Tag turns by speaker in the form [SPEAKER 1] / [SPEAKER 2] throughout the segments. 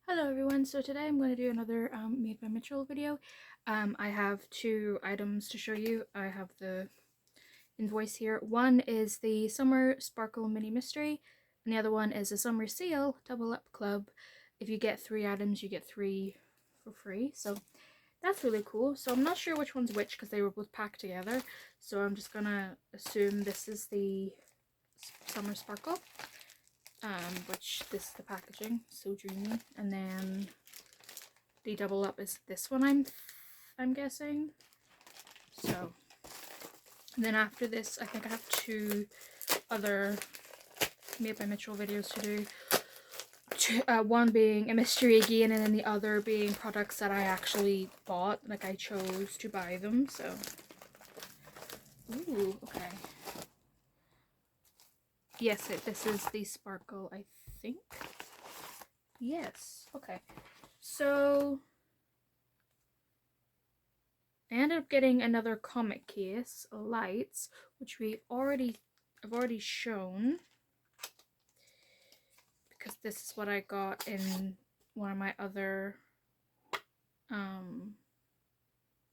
[SPEAKER 1] Hello everyone, so today I'm going to do another Made by Mitchell video. I have two items to show you. I have the invoice here. One is the Summer Sparkle Mini Mystery, and the other one is a Summer Seal Double Up Club. If you get 3 items, you get 3 for free, so that's really cool. So I'm not sure which one's which because they were both packed together, so I'm just gonna assume this is the Summer Sparkle. Which this is the packaging, so dreamy, and then the double up is this one, I'm guessing. So, and then after this, I think I have 2 other Made by Mitchell videos to do. One being a mystery again, and then the other being products that I actually bought, like I chose to buy them. So, ooh, okay. Yes, this is the Sparkle, I think. Yes, okay. So I ended up getting another comic case, Lights, which I've already shown, because this is what I got in one of my other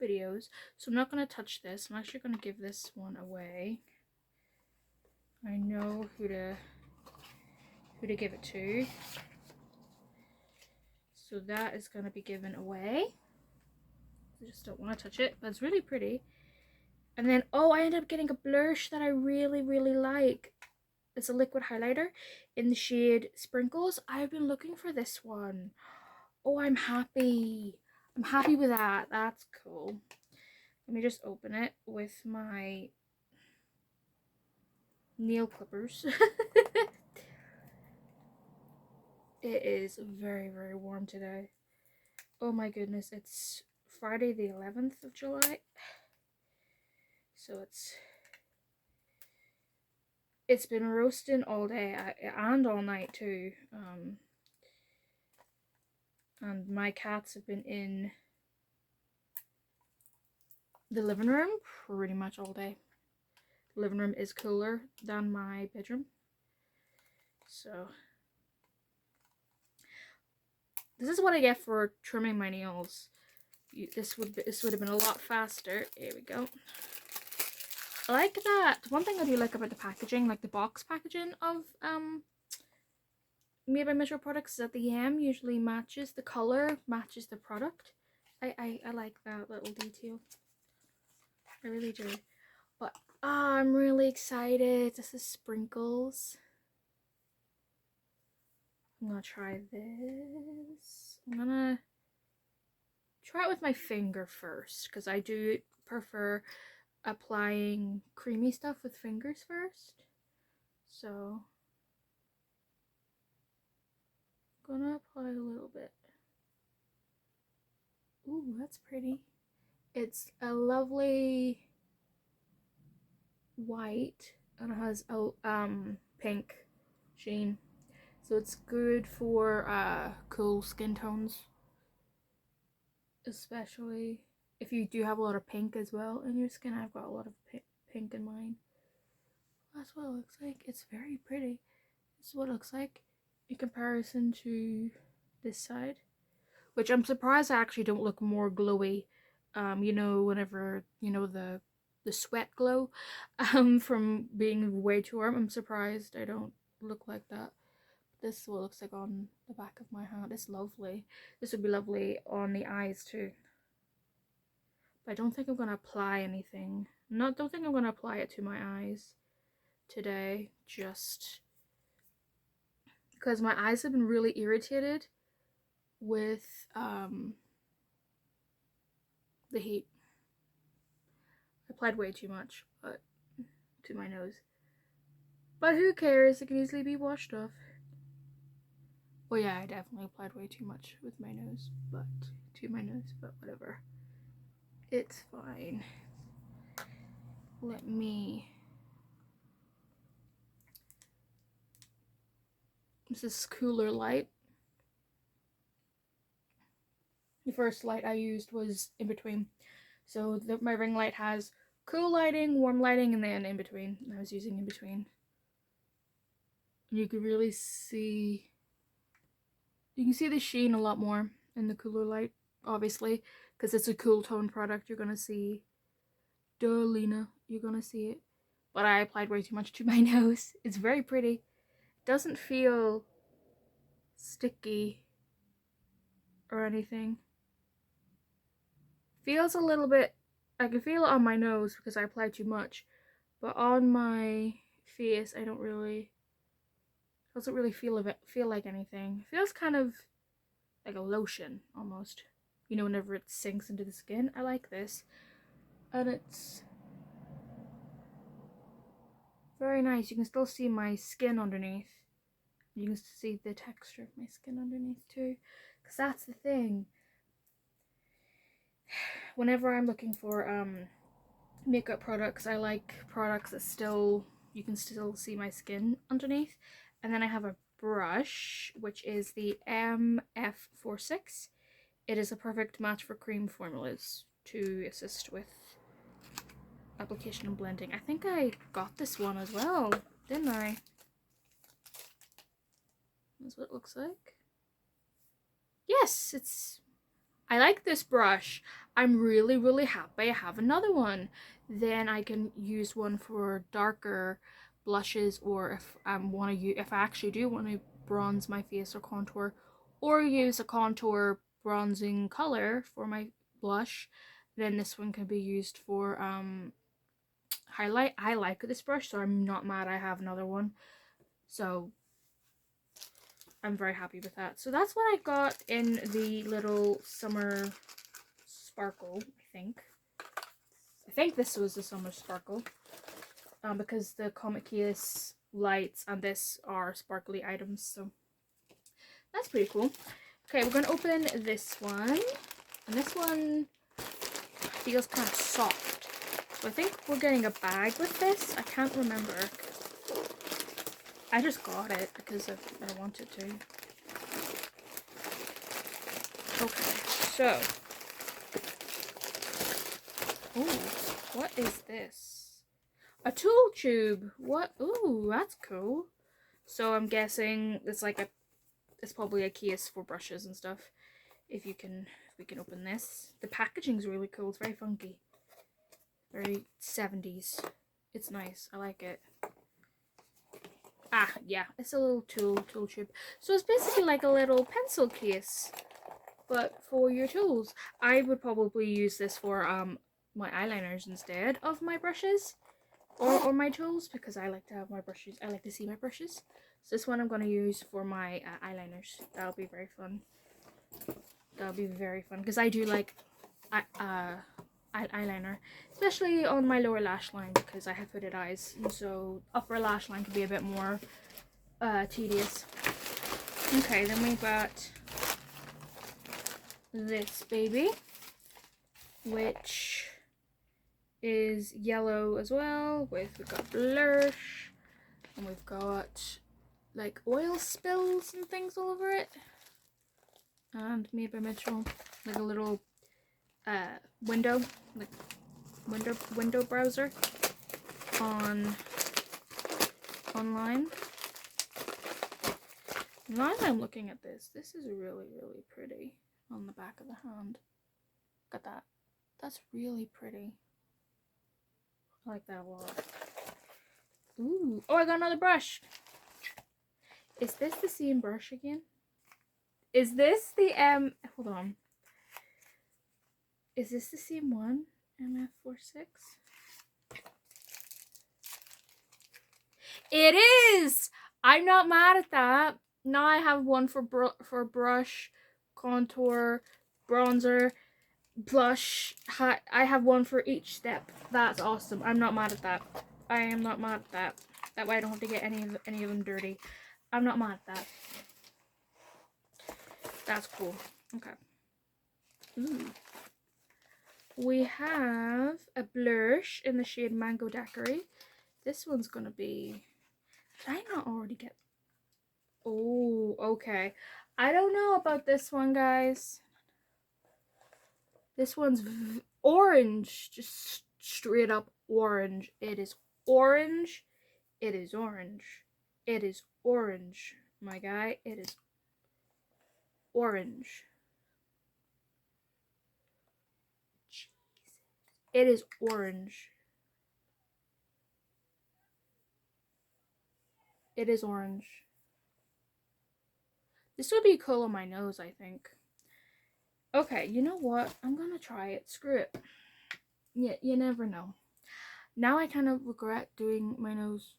[SPEAKER 1] videos. So I'm not going to touch this. I'm actually going to give this one away. I know who to give it to. So that is going to be given away. I just don't want to touch it, but it's really pretty. And then, oh, I ended up getting a blush that I really, really like. It's a liquid highlighter in the shade Sprinkles. I've been looking for this one. Oh, I'm happy. I'm happy with that. That's cool. Let me just open it with my nail clippers. It is very, very warm today. Oh my goodness, it's Friday the 11th of July. So it's been roasting all day and all night too. And my cats have been in the living room pretty much all day. The living room is cooler than my bedroom. So this is what I get for trimming my nails. This would have been a lot faster. Here we go. I like that. One thing I do like about the packaging, like the box packaging of Made by Mitchell products, is that the M usually matches the color, matches the product. I like that little detail. I really do. But I'm really excited. This is Sprinkles. I'm gonna try this. I'm gonna try it with my finger first, because I do prefer applying creamy stuff with fingers first. So I'm gonna apply a little bit. Ooh, that's pretty. It's a lovely white and it has a pink sheen. So it's good for cool skin tones, especially if you do have a lot of pink as well in your skin. I've got a lot of pink in mine. That's what it looks like. It's very pretty. This is what it looks like in comparison to this side, which I'm surprised I actually don't look more glowy. You know, whenever, you know, the sweat glow from being way too warm, I'm surprised I don't look like that. This is what it looks like on the back of my hand. It's lovely. This would be lovely on the eyes too. But I don't think I'm gonna apply anything. Don't think I'm gonna apply it to my eyes today, just because my eyes have been really irritated with the heat. I applied way too much, but to my nose. But who cares? It can easily be washed off. Well, yeah, I definitely applied way too much with my nose, but to my nose, but whatever. It's fine. Let me. This is Cooler Light. The first light I used was in between. So my ring light has cool lighting, warm lighting, and then in between. I was using in between. And you can really see You can see the sheen a lot more in the cooler light, obviously, because it's a cool tone product. You're gonna see, duh, Lena, you're gonna see it. But I applied way too much to my nose. It's very pretty. Doesn't feel sticky or anything. Feels a little bit, I can feel it on my nose because I applied too much, but on my face I don't really, doesn't really feel like anything. It feels kind of like a lotion almost, you know, whenever it sinks into the skin. I like this, and it's very nice. You can still see my skin underneath. You can see the texture of my skin underneath too, because that's the thing. Whenever I'm looking for makeup products, I like products that still, you can still see my skin underneath. And then I have a brush, which is the MF46. It is a perfect match for cream formulas to assist with application and blending. I think I got this one as well, didn't I? That's what it looks like. Yes, it's, I like this brush. I'm really happy I have another one. Then I can use one for darker blushes, or if I want to, if I actually do want to bronze my face or contour, or use a contour bronzing color for my blush, then this one can be used for highlight. I like this brush, so I'm not mad I have another one. So I'm very happy with that. So that's what I got in the little summer sparkle, I think this was the summer sparkle, because the Comet Case lights and this are sparkly items, so that's pretty cool. Okay, we're going to open this one, and this one feels kind of soft. So I think we're getting a bag with this. I can't remember. I just got it because I wanted to. Okay, so. Ooh, what is this? A tool tube. What? Ooh, that's cool. So I'm guessing it's like a, it's probably a case for brushes and stuff. If we can open this. The packaging's really cool. It's very funky. Very 70s. It's nice. I like it. Ah, yeah. It's a little tool tube. So it's basically like a little pencil case, but for your tools. I would probably use this for my eyeliners instead of my brushes or my tools, because I like to have my brushes. I like to see my brushes. So this one I'm going to use for my eyeliners. That'll be very fun. That'll be very fun because I do like eyeliner, especially on my lower lash line because I have hooded eyes, and so upper lash line can be a bit more tedious. Okay, then we've got this baby, which is yellow as well. We've got blush, and we've got like oil spills and things all over it. And Made by Mitchell, like a little window, like window browser online. Now that I'm looking at this is really pretty on the back of the hand. Look at that. That's really pretty. I like that a lot. Ooh. Oh, I got another brush. Is this the same brush again? Is this the hold on. Is this the same one? MF46? It is! I'm not mad at that. Now I have one for brush, contour, bronzer, blush. I have one for each step. That's awesome. I'm not mad at that. I am not mad at that. That way I don't have to get any of them dirty. I'm not mad at that. That's cool. Okay. Ooh. We have a blush in the shade Mango Daiquiri. This one's gonna be... Did I not already get... Oh, okay. I don't know about this one, guys. This one's orange. Just straight up orange. It is orange. It is orange. It is orange, my guy. It is... orange. Jesus. It is orange. It is orange. This would be cool on my nose, I think. Okay, you know what? I'm gonna try it. Screw it. Yeah, you never know. Now I kind of regret doing my nose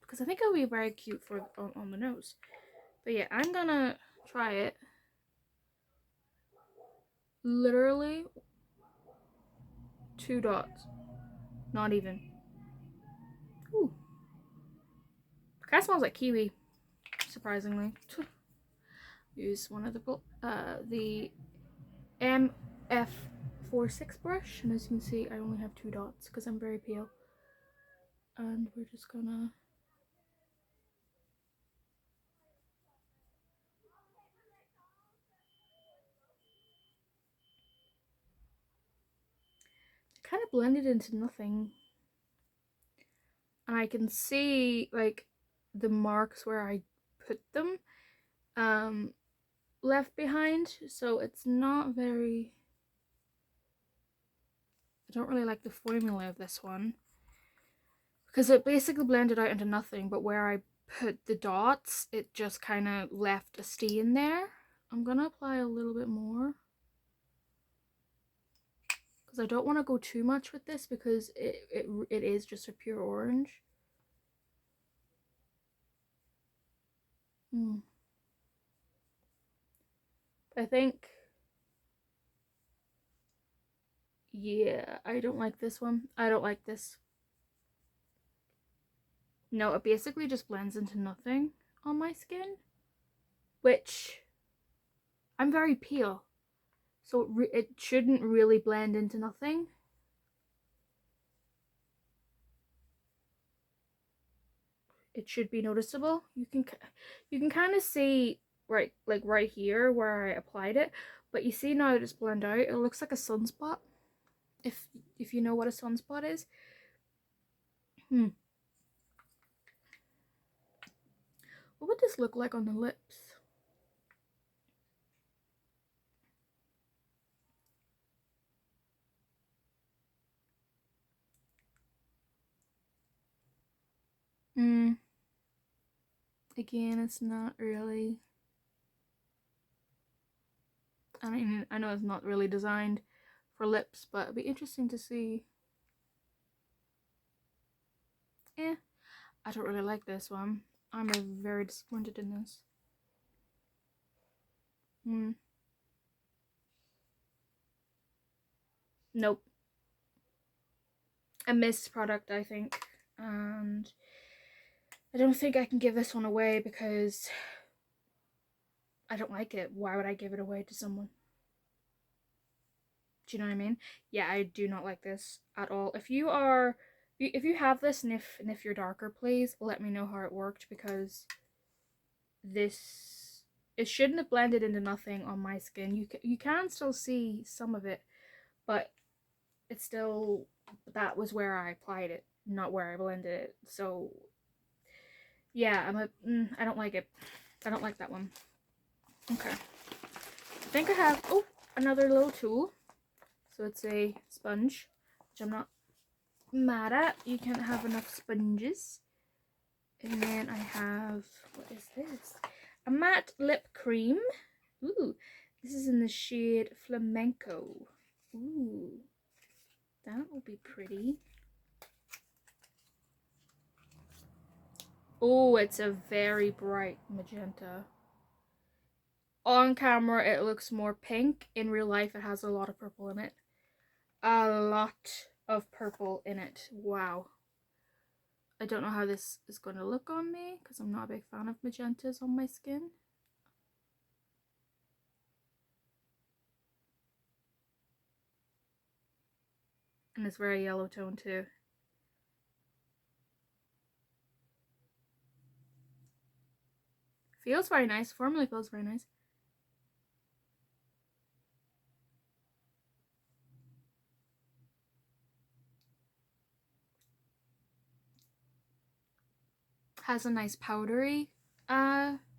[SPEAKER 1] because I think it would be very cute for on the nose. But yeah, I'm gonna try it. Literally 2 dots. Not even. Ooh. Kind of smells like kiwi, surprisingly. Use one of the MF46 brush, and as you can see, I only have 2 dots because I'm very pale. And we're just gonna kind of blend it into nothing. And I can see like the marks where I put them left behind, so it's not very, I don't really like the formula of this one because it basically blended out into nothing, but where I put the dots it just kind of left a stain there. I'm gonna apply a little bit more because I don't want to go too much with this because it is just a pure orange. I think, yeah, I don't like this one. I don't like this. No, it basically just blends into nothing on my skin, which I'm very pale, so it shouldn't really blend into nothing. It should be noticeable. You can kind of see right, like right here where I applied it, but you see now it's blend out. It looks like a sunspot. If you know what a sunspot is. What would this look like on the lips? Again, it's not really, I mean, I know it's not really designed for lips, but it'd be interesting to see. I don't really like this one. I'm very disappointed in this. Nope. A missed product, I think. And I don't think I can give this one away because I don't like it. Why would I give it away to someone? Do you know what I mean? Yeah, I do not like this at all. If you have this and if you're darker, please let me know how it worked because it shouldn't have blended into nothing on my skin. You can still see some of it, but it's still, that was where I applied it, not where I blended it. So yeah, I don't like it. I don't like that one. Okay. I think I have, another little tool. So it's a sponge, which I'm not mad at. You can't have enough sponges. And then I have, what is this? A matte lip cream. Ooh, this is in the shade Flamenco. Ooh, that will be pretty. Oh, it's a very bright magenta. On camera, it looks more pink. In real life, it has a lot of purple in it. A lot of purple in it. Wow. I don't know how this is going to look on me because I'm not a big fan of magentas on my skin. And it's very yellow tone too. Feels very nice. Formally feels very nice. Has a nice powdery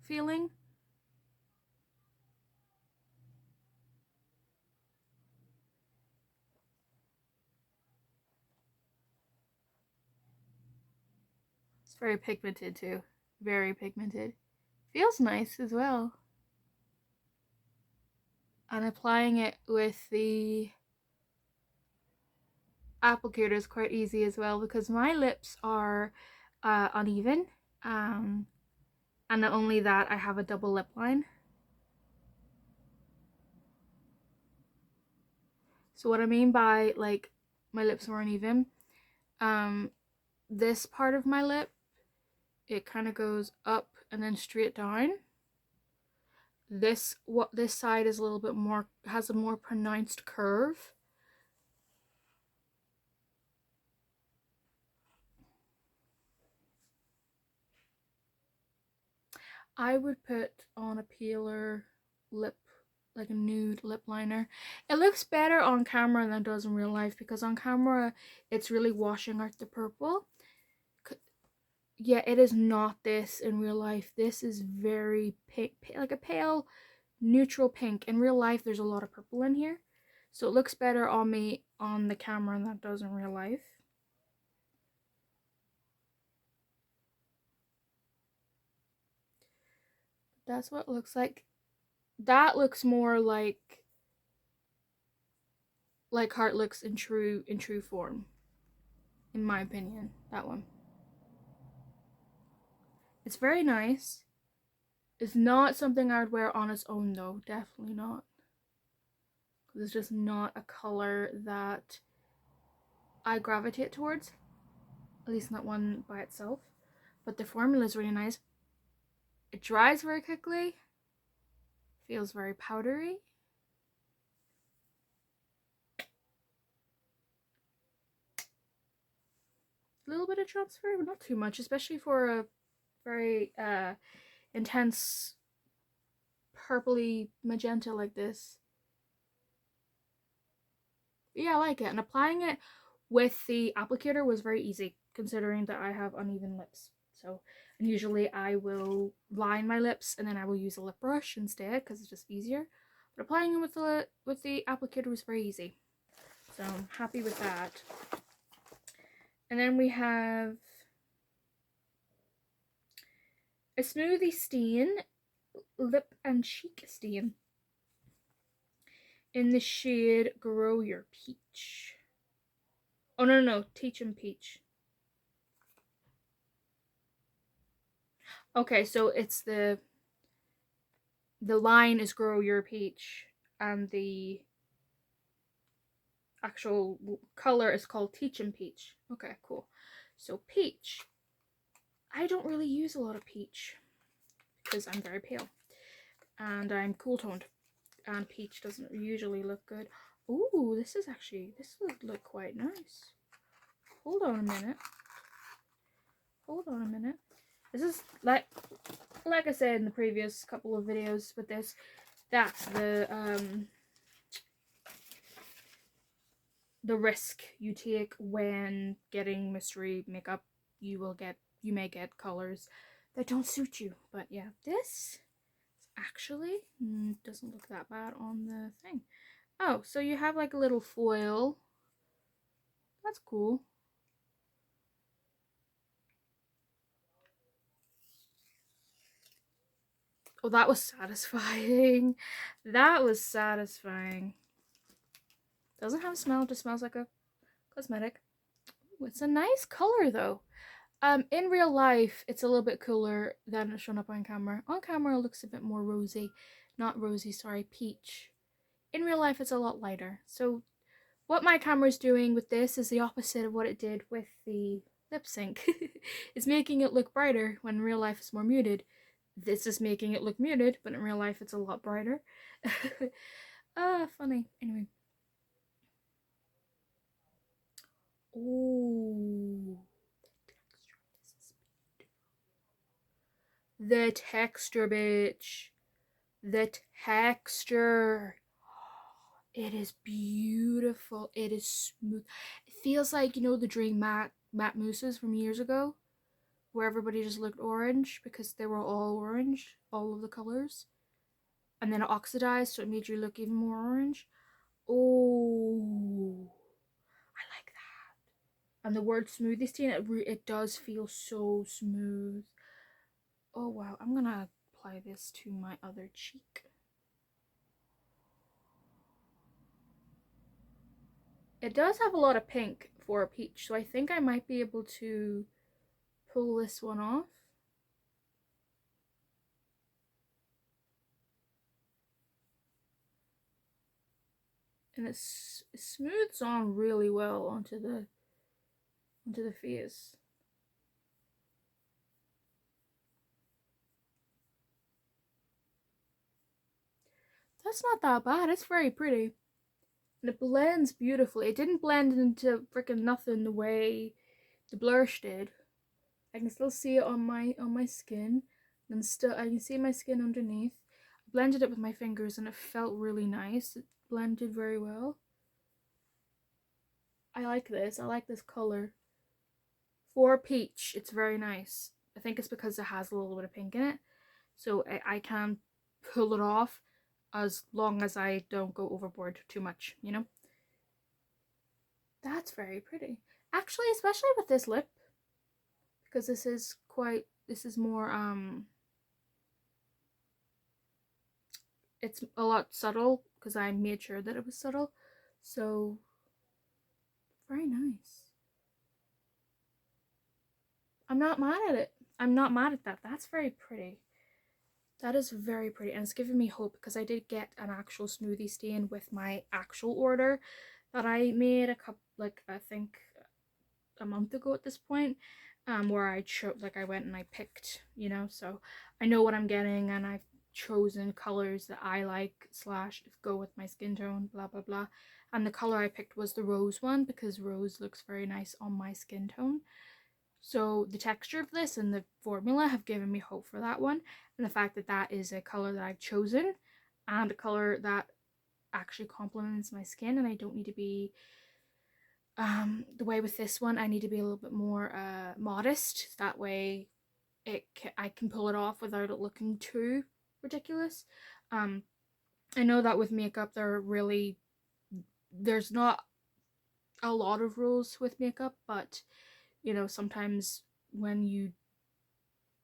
[SPEAKER 1] feeling. It's very pigmented too. Very pigmented. Feels nice as well. And applying it with the applicator is quite easy as well because my lips are uneven. And not only that, I have a double lip line. So what I mean by like my lips are uneven, this part of my lip, it kind of goes up and then straight down. This side is a little bit more, has a more pronounced curve. I would put on a paler lip, like a nude lip liner. It looks better on camera than it does in real life because on camera it's really washing out the purple. Yeah, it is not this in real life. This is very pink, like a pale neutral pink. In real life there's a lot of purple in here, so it looks better on me on the camera than it does in real life. That's what it looks like. That looks more like how it looks in true form, in my opinion. That one. It's very nice. It's not something I would wear on its own though. Definitely not. It's just not a color that I gravitate towards. At least not one by itself. But the formula is really nice. It dries very quickly. Feels very powdery. A little bit of transfer, but not too much, especially for a very intense purpley magenta like this. Yeah, I like it. And applying it with the applicator was very easy, considering that I have uneven lips. So, and usually I will line my lips and then I will use a lip brush instead because it's just easier. But applying it with the applicator was very easy. So I'm happy with that. And then we have a smoothie stain, lip and cheek stain in the shade Grow Your Peach. Oh no, Teach and Peach. Okay, so it's the line is Grow Your Peach and the actual color is called Teach and Peach. Okay, cool. So peach. I don't really use a lot of peach because I'm very pale and I'm cool toned, and peach doesn't usually look good. Ooh, this would look quite nice. Hold on a minute. This is like I said in the previous couple of videos with this, that's the risk you take when getting mystery makeup. You may get colors that don't suit you. But yeah, this actually doesn't look that bad on the thing. Oh, so you have like a little foil. That's cool. Oh, that was satisfying. That was satisfying. Doesn't have a smell, just smells like a cosmetic. Ooh, it's a nice color though. In real life, it's a little bit cooler than it's shown up on camera. On camera, it looks a bit more rosy. Not rosy, sorry, peach. In real life, it's a lot lighter. So what my camera is doing with this is the opposite of what it did with the lip sync. It's making it look brighter when in real life it's more muted. This is making it look muted, but in real life it's a lot brighter. Funny. Anyway. Ooh. The texture, bitch. The texture. It is beautiful. It is smooth. It feels like, you know, the Dream matte mousses from years ago, where everybody just looked orange because they were all orange, all of the colors. And then it oxidized, so it made you look even more orange. Oh, I like that. and the word smoothie stain, it does feel so smooth. Oh wow, I'm gonna apply this to my other cheek. It does have a lot of pink for a peach, so I think I might be able to pull this one off. And it smooths on really well onto the face. That's not that bad. It's very pretty. And it blends beautifully. It didn't blend into freaking nothing the way the blush did. I can still see it on my skin. And still I can see my skin underneath. I blended it with my fingers and it felt really nice. It blended very well. I like this. I like this color. For peach, it's very nice. I think it's because it has a little bit of pink in it. So I can pull it off as long as I don't go overboard too much, you know? That's very pretty. Actually, especially with this lip, because this is more, it's a lot subtle, because I made sure that it was subtle. So, very nice. I'm not mad at it. I'm not mad at that. That's very pretty. That is very pretty, and it's giving me hope because I did get an actual smoothie stain with my actual order that I made I think a month ago at this point, where I went and I picked, you know, so I know what I'm getting and I've chosen colors that I like / go with my skin tone, blah blah blah. And the color I picked was the rose one because rose looks very nice on my skin tone. So the texture of this and the formula have given me hope for that one, and the fact that that is a color that I've chosen and a color that actually complements my skin, and I don't need to be the way with this one I need to be a little bit more modest. That way I can pull it off without it looking too ridiculous. I know that with makeup there's not a lot of rules with makeup, but you know, sometimes when you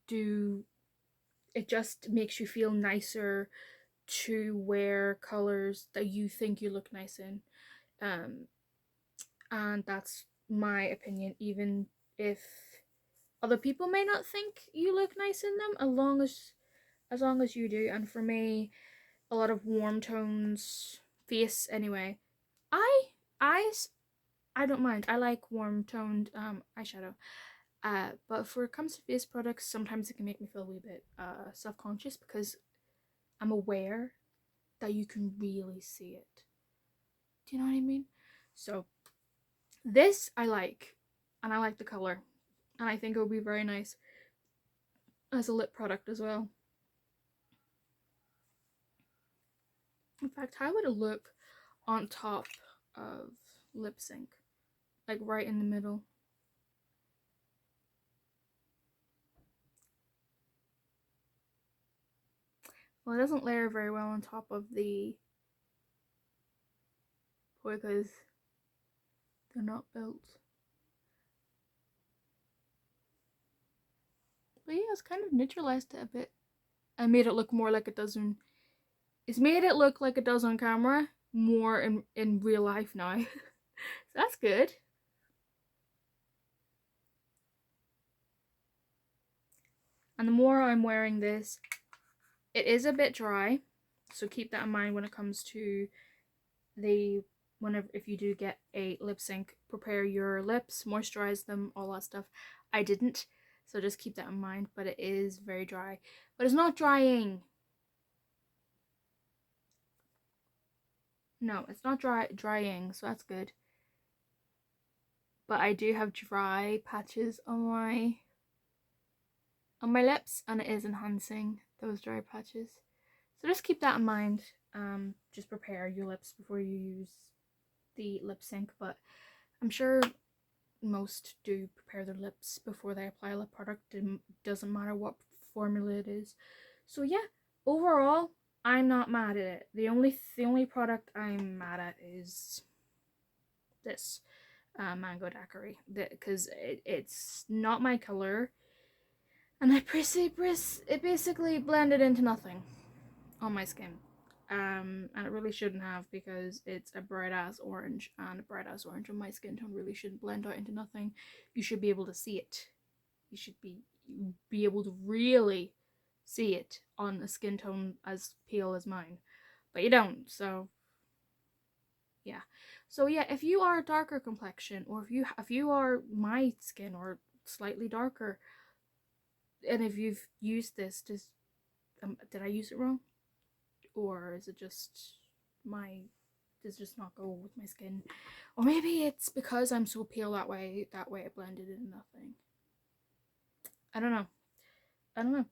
[SPEAKER 1] do, it just makes you feel nicer to wear colors that you think you look nice in. And that's my opinion, even if other people may not think you look nice in them, as long as you do. And for me, a lot of warm tones, face anyway. Eyes, I don't mind. I like warm toned eyeshadow. But if it comes to face products, sometimes it can make me feel a wee bit self-conscious because I'm aware that you can really see it. Do you know what I mean? So this I like, and I like the color, and I think it would be very nice as a lip product as well. In fact, how would it look on top of lip sync? Like right in the middle. Well, it doesn't layer very well on top of the because they're not built. But yeah, it's kind of neutralized it a bit. I made it look more like it does on. It's made it look like it does on camera more in real life now. So that's good. And the more I'm wearing this, it is a bit dry, so keep that in mind when it comes to if you do get a lip sync, prepare your lips, moisturize them, all that stuff. I didn't, so just keep that in mind. But it is very dry, but it's not drying. No, it's not drying, so that's good. But I do have dry patches on my lips, and it is enhancing those dry patches. So just keep that in mind. Just prepare your lips before you use the lip sync, but I'm sure most do prepare their lips before they apply a lip product. It doesn't matter what formula it is. So yeah, overall, I'm not mad at it. The only product I'm mad at is this. mango daiquiri, because it's not my color, and it basically blended into nothing on my skin. And it really shouldn't have, because it's a bright ass orange, and a bright ass orange on my skin tone really shouldn't blend out into nothing. You should be able to see it. You should be able to really see it on a skin tone as pale as mine, but you don't. So yeah. So yeah, if you are a darker complexion, or if you are my skin or slightly darker, and if you've used this, just did I use it wrong, or is it just my does just not go with my skin, or maybe it's because I'm so pale that way it blended in nothing. I don't know. I don't know.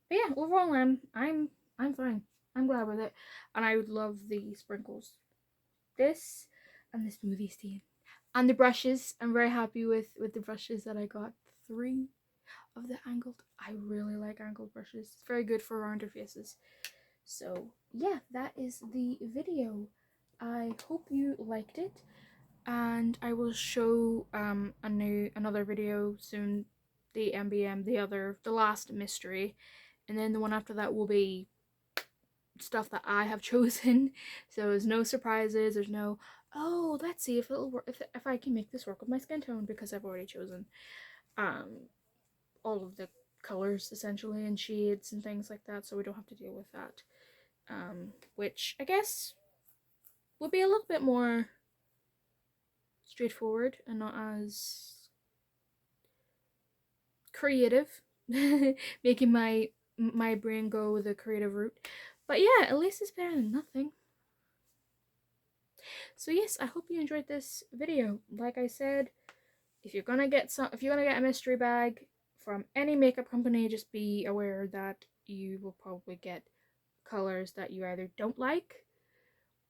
[SPEAKER 1] But yeah, overall, I'm fine. I'm glad with it, and I would love the sprinkles. This and the smoothie stain and the brushes. I'm very happy with the brushes that I got. 3 of the angled. I really like angled brushes. It's very good for rounder faces. So yeah, that is the video. I hope you liked it, and I will show another video soon. The MBM, the last mystery, and then the one after that will be stuff that I have chosen. So there's no surprises. There's no, oh, let's see if it'll work, if I can make this work with my skin tone, because I've already chosen um all of the colors essentially, and shades and things like that, so we don't have to deal with that. Which I guess would be a little bit more straightforward and not as creative, making my brain go the creative route. But yeah, at least it's better than nothing. So yes, I hope you enjoyed this video. Like I said, if you're gonna get a mystery bag from any makeup company, just be aware that you will probably get colors that you either don't like,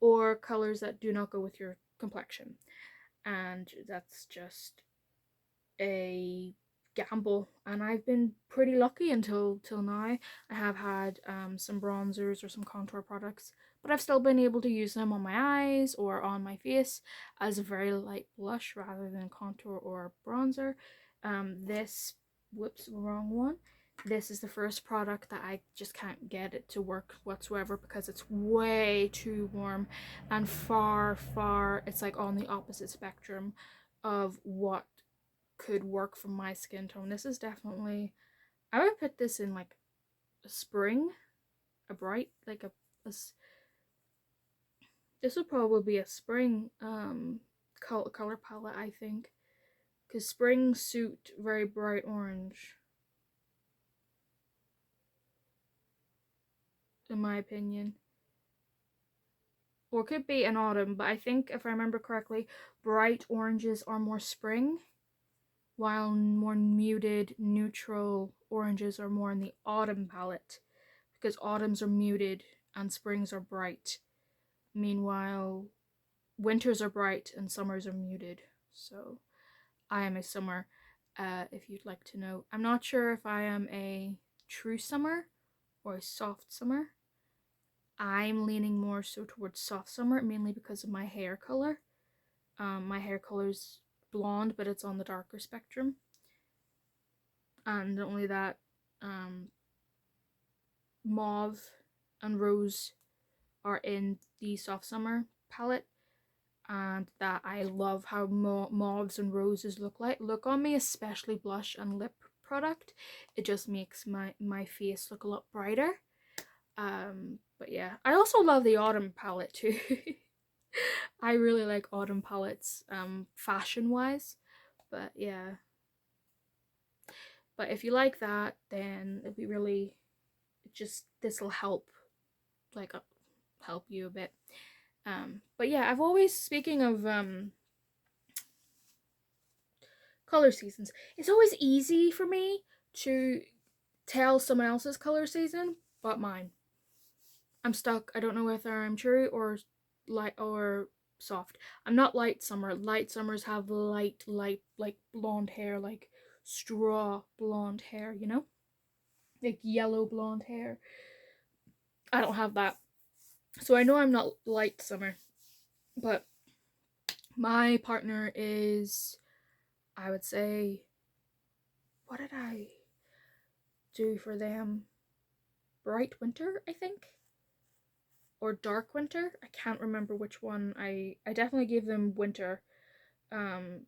[SPEAKER 1] or colors that do not go with your complexion. And that's just a gamble, and I've been pretty lucky until till now. I have had some bronzers or some contour products, but I've still been able to use them on my eyes or on my face as a very light blush rather than contour or bronzer. This, whoops, wrong one. This is the first product that I just can't get it to work whatsoever, because it's way too warm and far, it's like on the opposite spectrum of what could work for my skin tone. This is definitely, I would put this in like a spring, a bright, like this would probably be a spring color palette, I think, because spring suit very bright orange, in my opinion. Or it could be an autumn, but I think if I remember correctly, bright oranges are more spring, while more muted, neutral oranges are more in the autumn palette, because autumns are muted and springs are bright. Meanwhile, winters are bright and summers are muted. So I am a summer, if you'd like to know. I'm not sure if I am a true summer or a soft summer. I'm leaning more so towards soft summer, mainly because of my hair color. My hair color's blonde, but it's on the darker spectrum. And not only that, mauve and rose are in the soft summer palette, and that I love how mauves and roses look on me, especially blush and lip product. It just makes my face look a lot brighter. But yeah, I also love the autumn palette too. I really like autumn palettes, fashion wise. But yeah, but if you like that, then it'd be really, this will help, like help you a bit. But yeah, I've always, speaking of color seasons, it's always easy for me to tell someone else's color season but mine. I'm stuck. I don't know whether I'm true or light or soft. I'm not light summer. Light summers have light like blonde hair, like straw blonde hair, you know, like yellow blonde hair. I don't have that, so I know I'm not light summer. But My partner is, I would say, what did I do for them? Bright winter, I think, or dark winter. I can't remember which one. I definitely gave them winter, um,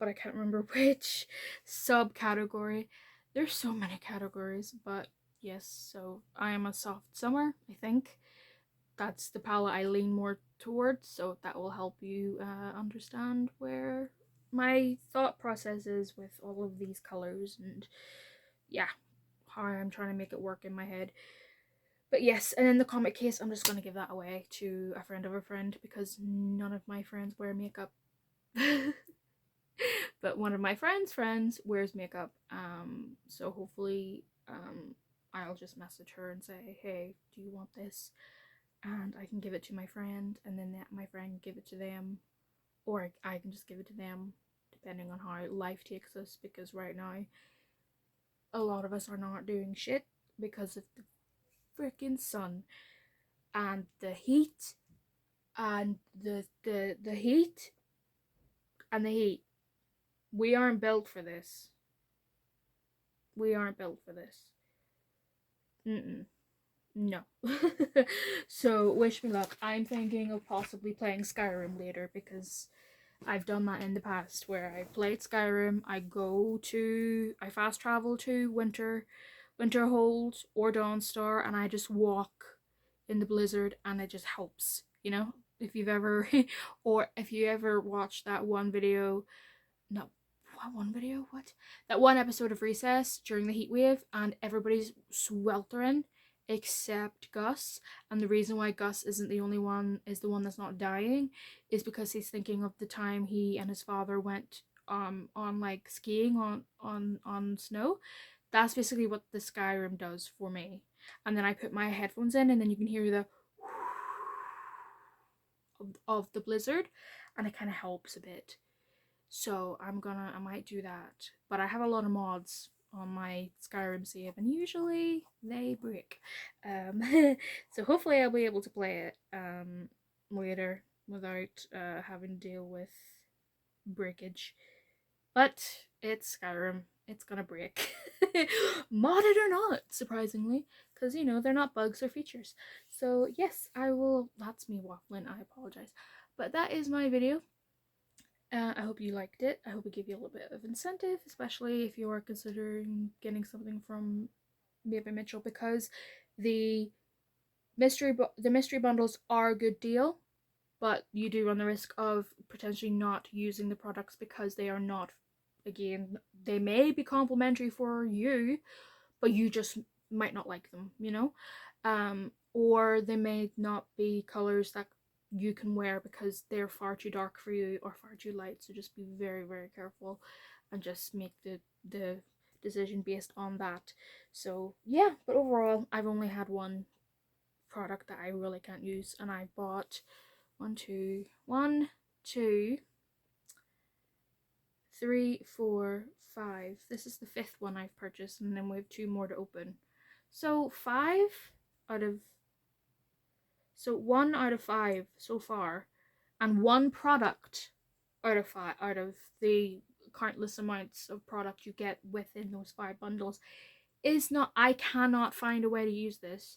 [SPEAKER 1] but I can't remember which subcategory. There's so many categories, but yes. So I am a soft summer, I think. That's the palette I lean more towards, so that will help you understand where my thought process is with all of these colors, and yeah, how I'm trying to make it work in my head. But yes, and in the comic case, I'm just going to give that away to a friend of a friend because none of my friends wear makeup. But one of my friends wears makeup, so hopefully I'll just message her and say, hey, do you want this? And I can give it to my friend, and then my friend can give it to them, or I can just give it to them, depending on how life takes us, because right now a lot of us are not doing shit because of the freaking sun and the heat and the heat and the heat. We aren't built for this. We aren't built for this. Mm-mm. No. So wish me luck. I'm thinking of possibly playing Skyrim later because I've done that in the past where I played Skyrim. I fast travel to Winterhold or Dawnstar, and I just walk in the blizzard, and it just helps. You know, if you've ever or if you ever watched that one video, no, what one video? What? That one episode of Recess during the heat wave, and everybody's sweltering except Gus. And the reason why Gus isn't the only one, is the one that's not dying, is because he's thinking of the time he and his father went on like skiing on snow. That's basically what the Skyrim does for me. And then I put my headphones in, and then you can hear the of the blizzard, and it kind of helps a bit. So I might do that. But I have a lot of mods on my Skyrim save, and usually they break. Um, so hopefully I'll be able to play it later without having to deal with breakage. But it's Skyrim. It's gonna break. Modded or not, surprisingly. Because, they're not bugs or features. So yes, I will. That's me waffling. I apologize. But that is my video. I hope you liked it. I hope it gave you a little bit of incentive, especially if you are considering getting something from MadebyMitchell, because the mystery bundles are a good deal, but you do run the risk of potentially not using the products because they are not. Again, they may be complimentary for you, but you just might not like them, or they may not be colors that you can wear because they're far too dark for you or far too light. So just be very, very careful and just make the decision based on that. So yeah, but overall I've only had one product that I really can't use, and I bought one, two, three, four, five. This is the fifth one I've purchased, and then we have two more to open. So out of one out of five so far, and one product out of the countless amounts of product you get within those 5 bundles is not. I cannot find a way to use this.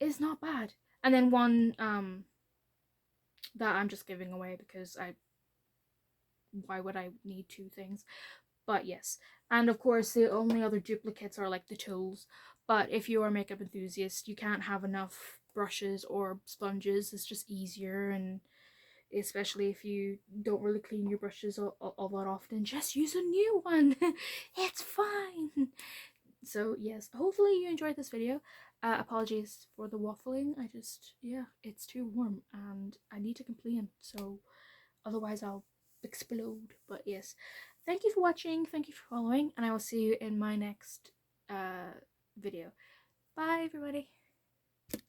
[SPEAKER 1] Is not bad. And then one that I'm just giving away because why would I need two things? But yes, and of course the only other duplicates are like the tools. But if you are a makeup enthusiast, you can't have enough brushes or sponges. It's just easier, and especially if you don't really clean your brushes all that often, just use a new one. It's fine. So yes, hopefully you enjoyed this video. Apologies for the waffling. Yeah, it's too warm and I need to complain, so otherwise I'll explode. But yes, thank you for watching, thank you for following, and I will see you in my next video. Bye everybody.